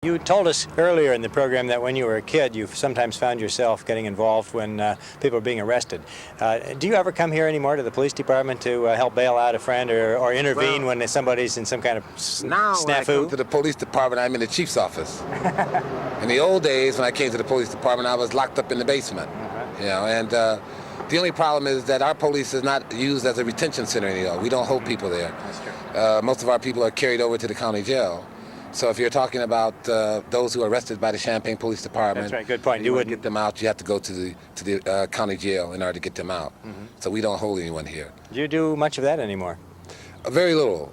You told us earlier in the program that when you were a kid, you sometimes found yourself getting involved when people were being arrested. Do you ever come here anymore to the police department to help bail out a friend or intervene when somebody's in some kind of now snafu? When I come to the police department, I'm in the chief's office. In the old days, when I came to the police department, I was locked up in the basement. You know, and the only problem is that our police is not used as a retention center anymore. We don't hold people there. That's true. Most of our people are carried over to the county jail. So if you're talking about those who are arrested by the Champaign Police Department, that's right. Good point. You wouldn't get them out. You have to go to the county jail in order to get them out. So we don't hold anyone here. Do you do much of that anymore? Very little,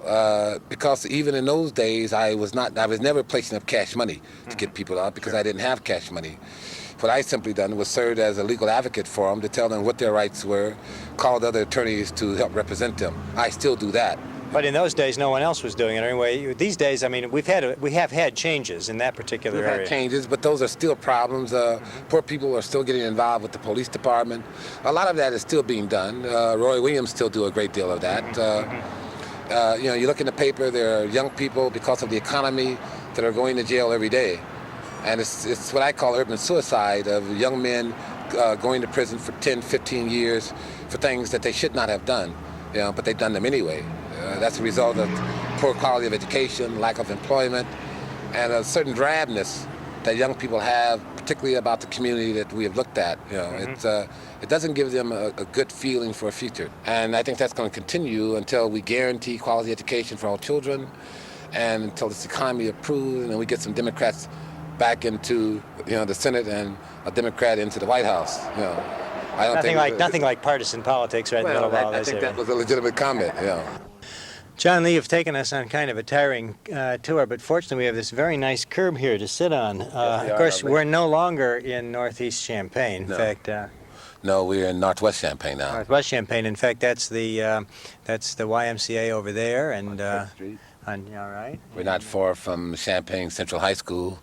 because even in those days, I was never placing up cash money to get people out because I didn't have cash money. What I simply done was served as a legal advocate for them to tell them what their rights were, called other attorneys to help represent them. I still do that. But in those days, no one else was doing it anyway. These days, I mean, we have had changes in that particular area. We've had changes, but those are still problems. Poor people are still getting involved with the police department. A lot of that is still being done. Roy Williams still do a great deal of that. You know, you look in the paper, there are young people, because of the economy, that are going to jail every day. And it's what I call urban suicide, of young men going to prison for 10, 15 years for things that they should not have done, you know, but they've done them anyway. That's a result of poor quality of education, lack of employment, and a certain drabness that young people have, particularly about the community that we have looked at. You know, it doesn't give them a good feeling for a future. And I think that's going to continue until we guarantee quality education for all children, and until this economy improves, and we get some Democrats back into, you know, the Senate and a Democrat into the White House. You know, I don't nothing like partisan politics right in the middle of all this. I think that was a legitimate comment. Yeah. John Lee, you've taken us on kind of a tiring tour, but fortunately we have this very nice curb here to sit on. Of course, we're no longer in Northeast Champaign. In fact, no, we're in Northwest Champaign now. Northwest Champaign. In fact, that's the YMCA over there, and all right. We're not far from Champaign Central High School,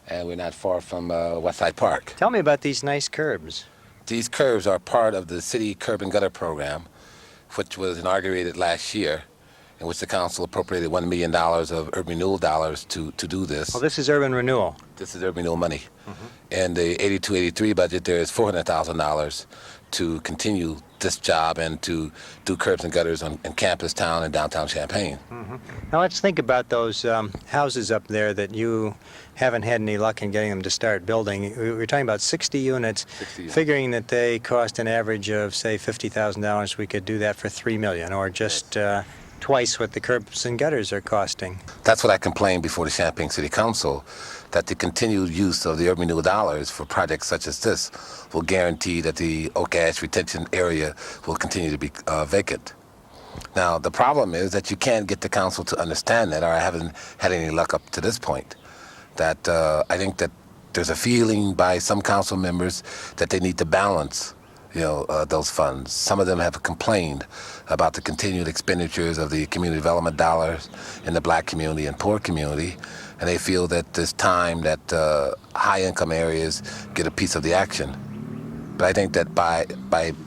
and we're not far from Westside Park. Tell me about these nice curbs. These curbs are part of the city curb and gutter program, which was inaugurated last year, in which the council appropriated $1 million of urban renewal dollars to do this. Well, this is urban renewal. This is urban renewal money. In the 82-83 budget, there is $400,000 to continue this job and to do curbs and gutters in Campus Town and downtown Champaign. Now let's think about those houses up there that you haven't had any luck in getting them to start building. We're talking about 60 units. 60 units. Figuring that they cost an average of, say, $50,000, we could do that for $3 million, or just twice what the curbs and gutters are costing. That's what I complained before the Champaign City Council, that the continued use of the urban renewal dollars for projects such as this will guarantee that the Oak Ash retention area will continue to be vacant. Now, the problem is that you can't get the council to understand that, or I haven't had any luck up to this point, that I think that there's a feeling by some council members that they need to balance, you know, those funds. Some of them have complained about the continued expenditures of the community development dollars in the black community and poor community, and they feel that it's time that high-income areas get a piece of the action. But I think that by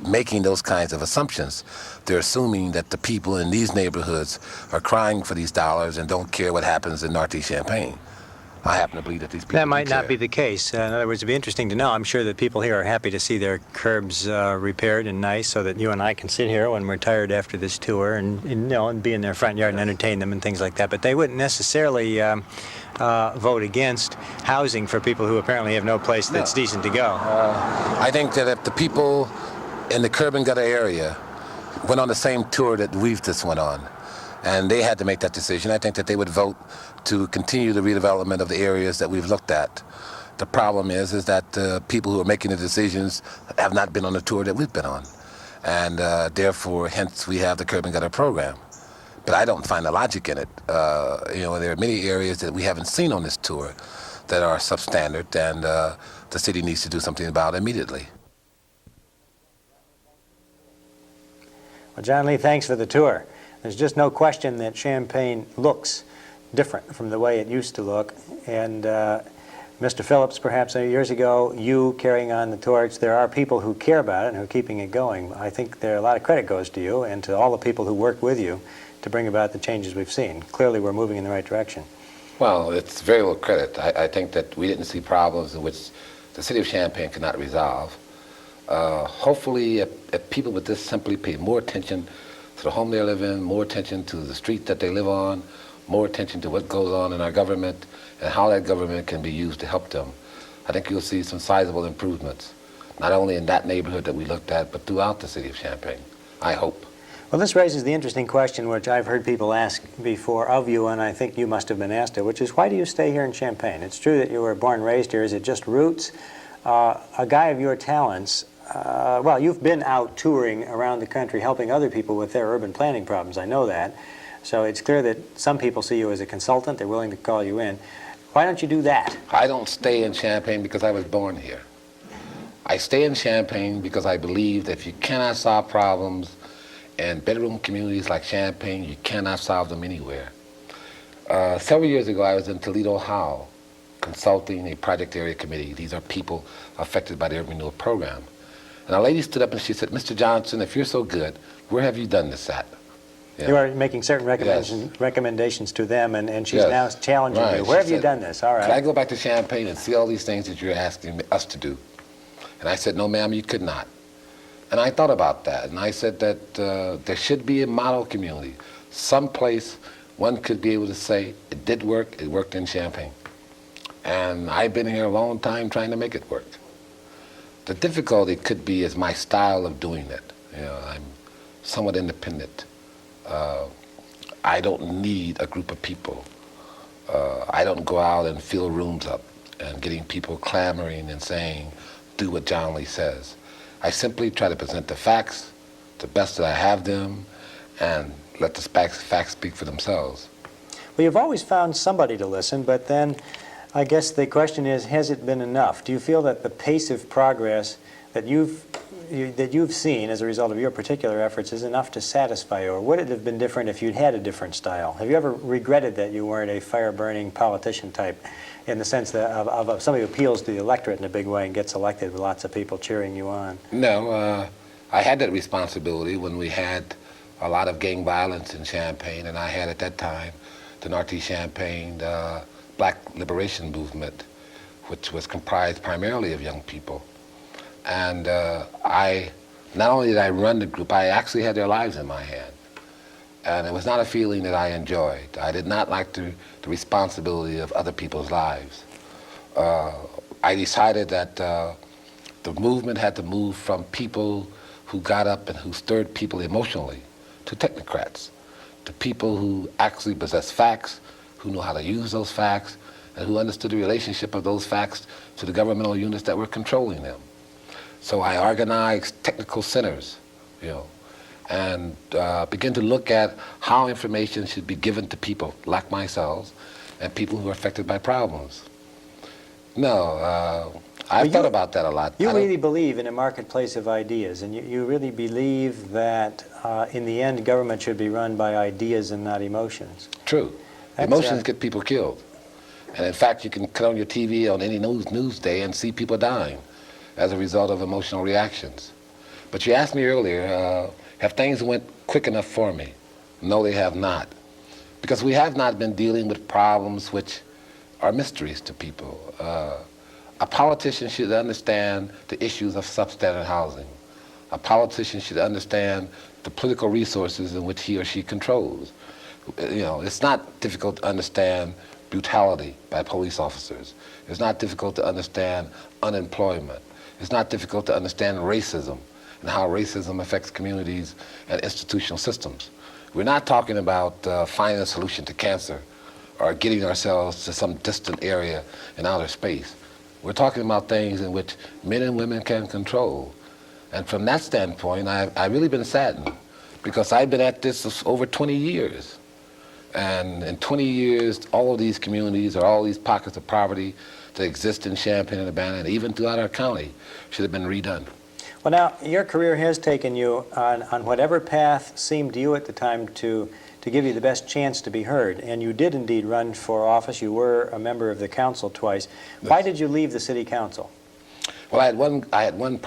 making those kinds of assumptions, they're assuming that the people in these neighborhoods are crying for these dollars and don't care what happens in Northeast Champaign. I happen to believe that these people That might not be the case. In other words, it'd be interesting to know. I'm sure that people here are happy to see their curbs repaired and nice, so that you and I can sit here when we're tired after this tour and you know, and be in their front yard and entertain them and things like that. But they wouldn't necessarily vote against housing for people who apparently have no place that's decent to go. I think that if the people in the curb and gutter area went on the same tour that we've just went on, and they had to make that decision, I think that they would vote to continue the redevelopment of the areas that we've looked at. The problem is that people who are making the decisions have not been on the tour that we've been on, and therefore, hence, we have the curb and gutter program. But I don't find the logic in it. You know, there are many areas that we haven't seen on this tour that are substandard, and the city needs to do something about it immediately. Well, John Lee, thanks for the tour. There's just no question that Champaign looks different from the way it used to look. And Mr. Phillips, perhaps years ago, you carrying on the torch, there are people who care about it and who are keeping it going. I think there a lot of credit goes to you and to all the people who worked with you to bring about the changes we've seen. Clearly, we're moving in the right direction. Well, it's very little credit. I think that we didn't see problems in which the city of Champaign could not resolve. Hopefully, if people would just simply pay more attention to the home they live in, more attention to the street that they live on, more attention to what goes on in our government and how that government can be used to help them, I think you'll see some sizable improvements, not only in that neighborhood that we looked at, but throughout the city of Champaign, I hope. Well, this raises the interesting question, which I've heard people ask before of you, and I think you must have been asked it, which is, why do you stay here in Champaign? It's true that you were born and raised here. Is it just roots? A guy of your talents, well, you've been out touring around the country helping other people with their urban planning problems. I know that. So it's clear that some people see you as a consultant. They're willing to call you in. Why don't you do that? I don't stay in Champaign because I was born here. I stay in Champaign because I believe that if you cannot solve problems in bedroom communities like Champaign, you cannot solve them anywhere. Several years ago, I was in Toledo, Ohio, consulting a project area committee. These are people affected by the urban renewal program. And a lady stood up and she said, "Mr. Johnson, if you're so good, where have you done this at?" Yeah. You are making certain recommendations to them, and she's now challenging you. Where have you done this? All right. Could I go back to Champaign and see all these things that you're asking us to do? And I said, "No, ma'am, you could not." And I thought about that, and I said that there should be a model community, someplace one could be able to say, it did work, it worked in Champaign. And I've been here a long time trying to make it work. The difficulty could be is my style of doing it. You know, I'm somewhat independent. I don't need a group of people. I don't go out and fill rooms up and getting people clamoring and saying, do what John Lee says. I simply try to present the facts, the best that I have them, and let the facts speak for themselves. Well, you've always found somebody to listen, but then I guess the question is, has it been enough? Do you feel that the pace of progress that you've seen as a result of your particular efforts is enough to satisfy you, or would it have been different if you'd had a different style? Have you ever regretted that you weren't a fire-burning politician type, in the sense that of somebody who appeals to the electorate in a big way and gets elected with lots of people cheering you on? No, I had that responsibility when we had a lot of gang violence in Champaign, and I had at that time the Northeast Champaign Black Liberation Movement, which was comprised primarily of young people. And not only did I run the group, I actually had their lives in my hand. And it was not a feeling that I enjoyed. I did not like the responsibility of other people's lives. I decided that the movement had to move from people who got up and who stirred people emotionally to technocrats, to people who actually possess facts, who know how to use those facts, and who understood the relationship of those facts to the governmental units that were controlling them. So I organized technical centers, you know, and begin to look at how information should be given to people like myself and people who are affected by problems. No, I've thought about that a lot. You really believe in a marketplace of ideas, and you really believe that in the end government should be run by ideas and not emotions. True. Emotions get people killed. And in fact, you can cut on your TV on any news day and see people dying as a result of emotional reactions. But you asked me earlier, have things went quick enough for me? No, they have not. Because we have not been dealing with problems which are mysteries to people. A politician should understand the issues of substandard housing. A politician should understand the political resources in which he or she controls. You know, it's not difficult to understand brutality by police officers. It's not difficult to understand unemployment. It's not difficult to understand racism and how racism affects communities and institutional systems. We're not talking about finding a solution to cancer or getting ourselves to some distant area in outer space. We're talking about things in which men and women can control. And from that standpoint, I've really been saddened, because I've been at this over 20 years. And in 20 years, all of these communities or all these pockets of poverty that exist in Champaign-Urbana and even throughout our county should have been redone. Well, now, your career has taken you on whatever path seemed to you at the time to give you the best chance to be heard. And you did indeed run for office. You were a member of the council twice. Why did you leave the city council? Well, I had one